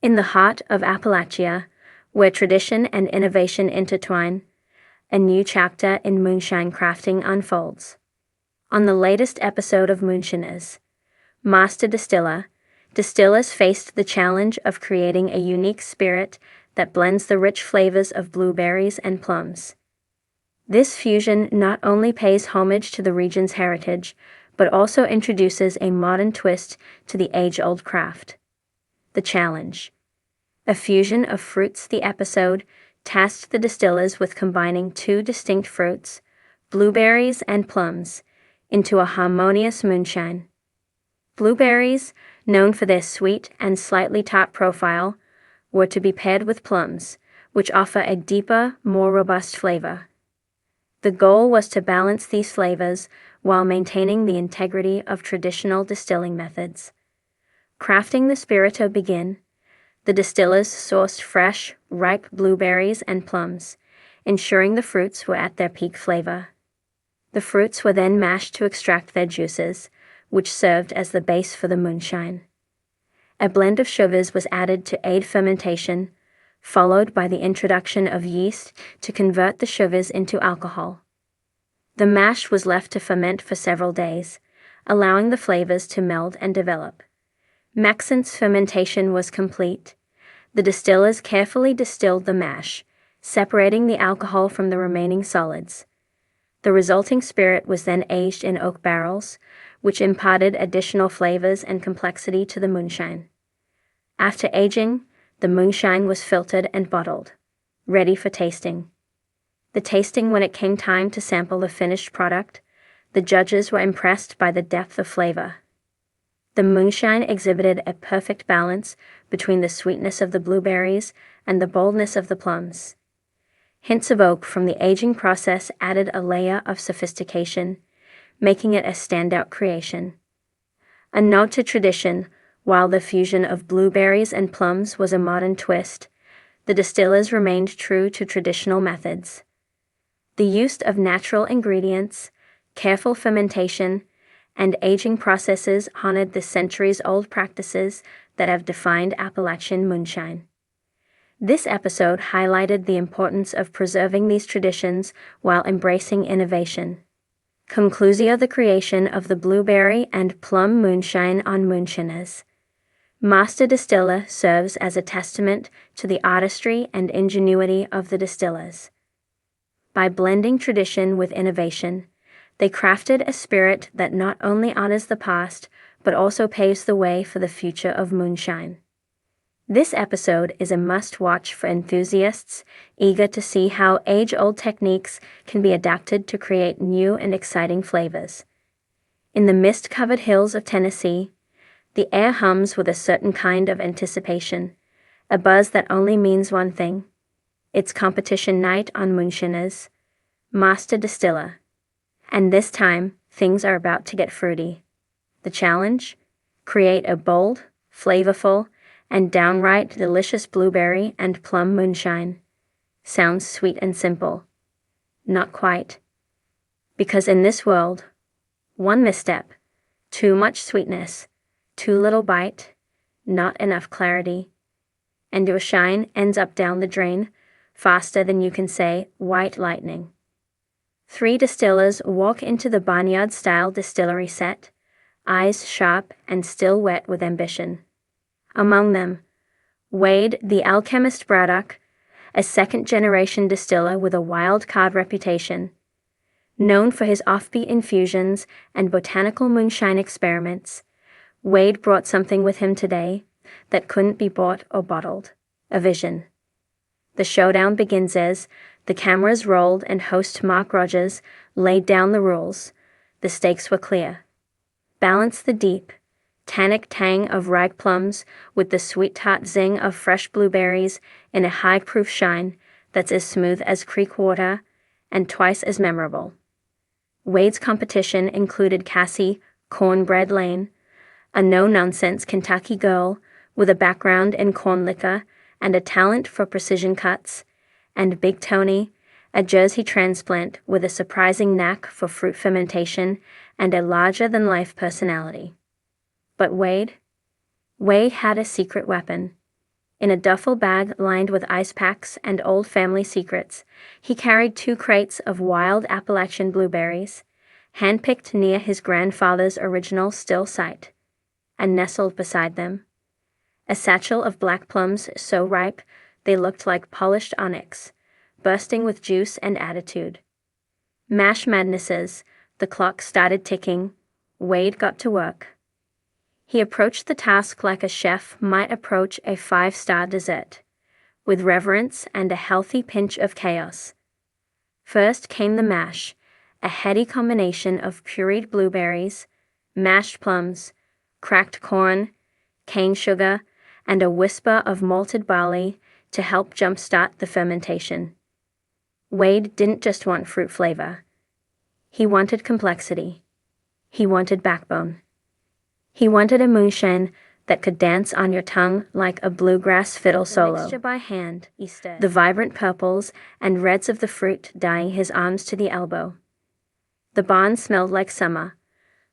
In the heart of Appalachia, where tradition and innovation intertwine, a new chapter in moonshine crafting unfolds. On the latest episode of Moonshiners, Master Distillers faced the challenge of creating a unique spirit that blends the rich flavors of blueberries and plums. This fusion not only pays homage to the region's heritage, but also introduces a modern twist to the age-old craft. The challenge. A fusion of fruits. The episode tasked the distillers with combining two distinct fruits, blueberries and plums, into a harmonious moonshine. Blueberries, known for their sweet and slightly tart profile, were to be paired with plums, which offer a deeper, more robust flavor. The goal was to balance these flavors while maintaining the integrity of traditional distilling methods. Crafting the Spirito began. The distillers sourced fresh, ripe blueberries and plums, ensuring the fruits were at their peak flavor. The fruits were then mashed to extract their juices, which served as the base for the moonshine. A blend of sugars was added to aid fermentation, followed by the introduction of yeast to convert the sugars into alcohol. The mash was left to ferment for several days, allowing the flavors to meld and develop. Since fermentation was complete, the distillers carefully distilled the mash, separating the alcohol from the remaining solids. The resulting spirit was then aged in oak barrels, which imparted additional flavors and complexity to the moonshine. After aging, the moonshine was filtered and bottled, ready for tasting. When it came time to sample the finished product, the judges were impressed by the depth of flavor. The moonshine exhibited a perfect balance between the sweetness of the blueberries and the boldness of the plums. Hints of oak from the aging process added a layer of sophistication, making it a standout creation. A nod to tradition, while the fusion of blueberries and plums was a modern twist, the distillers remained true to traditional methods. The use of natural ingredients, careful fermentation, and aging processes honored the centuries-old practices that have defined Appalachian moonshine. This episode highlighted the importance of preserving these traditions while embracing innovation. Conclusio: the creation of the blueberry and plum moonshine on Moonshiners. Master Distiller serves as a testament to the artistry and ingenuity of the distillers. By blending tradition with innovation, they crafted a spirit that not only honors the past, but also paves the way for the future of moonshine. This episode is a must-watch for enthusiasts eager to see how age-old techniques can be adapted to create new and exciting flavors. In the mist-covered hills of Tennessee, the air hums with a certain kind of anticipation, a buzz that only means one thing. It's competition night on Moonshiners, Master Distiller. And this time, things are about to get fruity. The challenge? Create a bold, flavorful, and downright delicious blueberry and plum moonshine. Sounds sweet and simple. Not quite. Because in this world, one misstep, too much sweetness, too little bite, not enough clarity, and your shine ends up down the drain faster than you can say white lightning. 3 distillers walk into the barnyard-style distillery set, eyes sharp and still wet with ambition. Among them, Wade the Alchemist Braddock, a second-generation distiller with a wild-card reputation. Known for his offbeat infusions and botanical moonshine experiments, Wade brought something with him today that couldn't be bought or bottled: a vision. The showdown begins as the cameras rolled and host Mark Rogers laid down the rules. The stakes were clear. Balance the deep, tannic tang of ripe plums with the sweet tart zing of fresh blueberries in a high-proof shine that's as smooth as creek water and twice as memorable. Wade's competition included Cassie Cornbread Lane, a no-nonsense Kentucky girl with a background in corn liquor and a talent for precision cuts, and Big Tony, a Jersey transplant with a surprising knack for fruit fermentation and a larger-than-life personality. But Wade had a secret weapon: In a duffel bag lined with ice packs and old family secrets, he carried 2 crates of wild Appalachian blueberries, handpicked near his grandfather's original still site, and nestled beside them, a satchel of black plums so ripe they looked like polished onyx, bursting with juice and attitude. Mash madnesses, the clock started ticking. Wade got to work. He approached the task like a chef might approach a 5-star dessert, with reverence and a healthy pinch of chaos. First came the mash, a heady combination of pureed blueberries, mashed plums, cracked corn, cane sugar, and a whisper of malted barley to help jumpstart the fermentation. Wade didn't just want fruit flavor. He wanted complexity. He wanted backbone. He wanted a moonshine that could dance on your tongue like a bluegrass fiddle solo. Mixture by hand, the vibrant purples and reds of the fruit dyeing his arms to the elbow. The barn smelled like summer,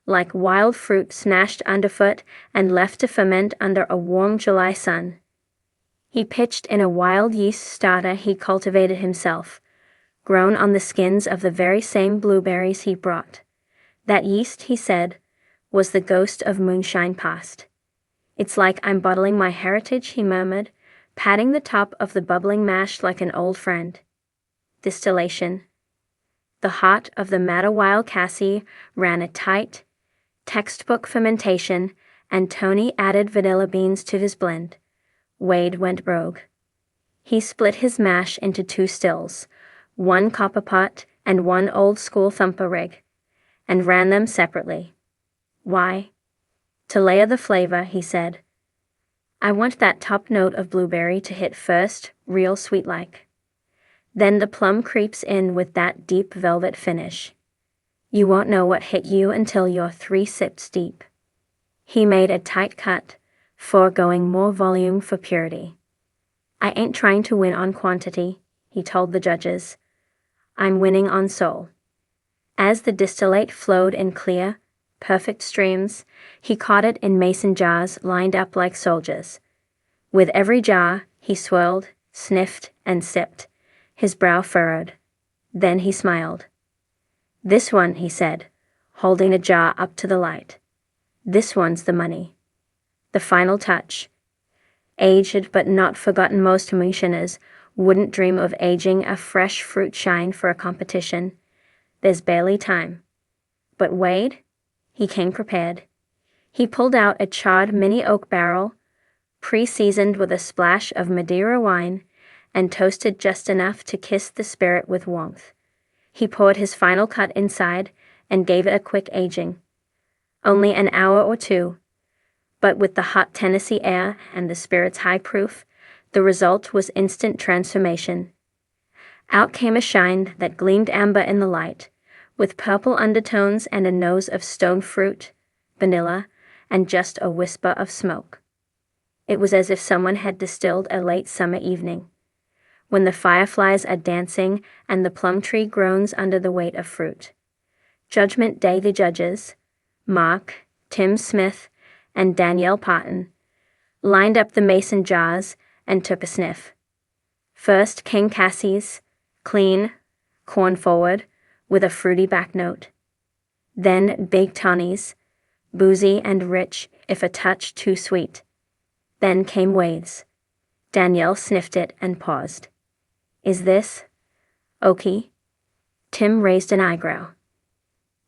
like wild fruit smashed underfoot and left to ferment under a warm July sun. He pitched in a wild yeast starter he cultivated himself, grown on the skins of the very same blueberries he brought. That yeast, he said, was the ghost of moonshine past. It's like I'm bottling my heritage, he murmured, patting the top of the bubbling mash like an old friend. Distillation. The heart of the Matter Wild Cassie ran a tight, textbook fermentation, and Tony added vanilla beans to his blend. Wade went rogue. He split his mash into 2 stills, 1 copper pot and 1 old-school thumper rig, and ran them separately. Why? To layer the flavor, he said. I want that top note of blueberry to hit first, real sweet-like. Then the plum creeps in with that deep velvet finish. You won't know what hit you until you're 3 sips deep. He made a tight cut, foregoing more volume for purity. I ain't trying to win on quantity, he told the judges. I'm winning on soul. As the distillate flowed in clear, perfect streams, he caught it in mason jars lined up like soldiers. With every jar, he swirled, sniffed, and sipped, his brow furrowed. Then he smiled. This one, he said, holding a jar up to the light. This one's the money. The final touch. Aged but not forgotten, most Moonshiners wouldn't dream of aging a fresh fruit shine for a competition. There's barely time. But Wade? He came prepared. He pulled out a charred mini oak barrel, pre-seasoned with a splash of Madeira wine, and toasted just enough to kiss the spirit with warmth. He poured his final cut inside and gave it a quick aging. Only an hour or 2, but with the hot Tennessee air and the spirit's high proof, the result was instant transformation. Out came a shine that gleamed amber in the light, with purple undertones and a nose of stone fruit, vanilla, and just a whisper of smoke. It was as if someone had distilled a late summer evening, when the fireflies are dancing and the plum tree groans under the weight of fruit. Judgment Day, the judges, Mark, Tim Smith, and Danielle Parton, lined up the mason jars and took a sniff. First came Cassie's, clean, corn-forward, with a fruity back note. Then Big Tawny's, boozy and rich if a touch too sweet. Then came Wade's. Danielle sniffed it and paused. Is this oaky? Tim raised an eyebrow.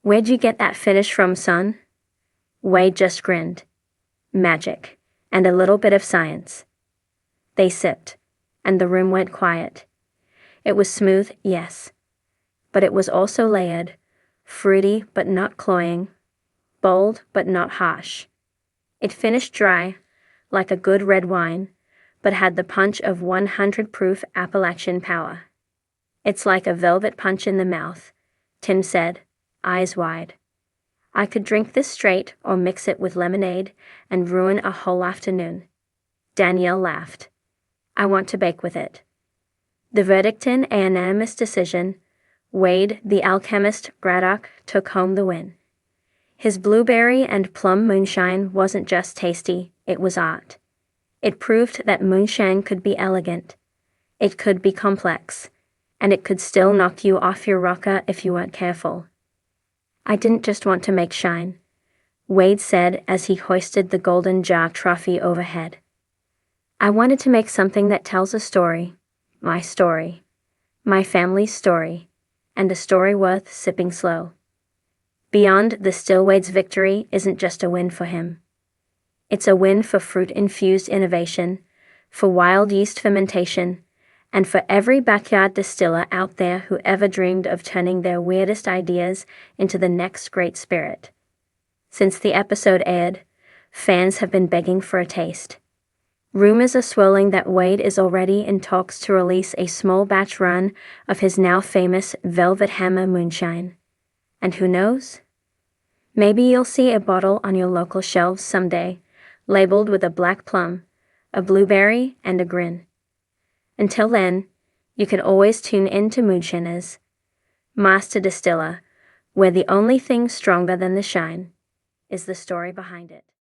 Where'd you get that finish from, son? Wade just grinned. Magic, and a little bit of science. They sipped, and the room went quiet. It was smooth, yes, but it was also layered, fruity but not cloying, bold but not harsh. It finished dry, like a good red wine, but had the punch of 100 proof Appalachian power. It's like a velvet punch in the mouth, Tim said, eyes wide. I could drink this straight or mix it with lemonade and ruin a whole afternoon. Danielle laughed. I want to bake with it. The verdict in a unanimous decision, Wade, the alchemist Braddock, took home the win. His blueberry and plum moonshine wasn't just tasty, it was art. It proved that moonshine could be elegant, it could be complex, and it could still knock you off your rocker if you weren't careful. I didn't just want to make shine, Wade said as he hoisted the golden jar trophy overhead. I wanted to make something that tells a story, my family's story, and a story worth sipping slow. Beyond the still, Wade's victory isn't just a win for him. It's a win for fruit-infused innovation, for wild yeast fermentation, and for every backyard distiller out there who ever dreamed of turning their weirdest ideas into the next great spirit. Since the episode aired, fans have been begging for a taste. Rumors are swirling that Wade is already in talks to release a small batch run of his now famous Velvet Hammer Moonshine. And who knows? Maybe you'll see a bottle on your local shelves someday, labeled with a black plum, a blueberry, and a grin. Until then, you can always tune in to Moonshiners, Master Distiller, where the only thing stronger than the shine is the story behind it.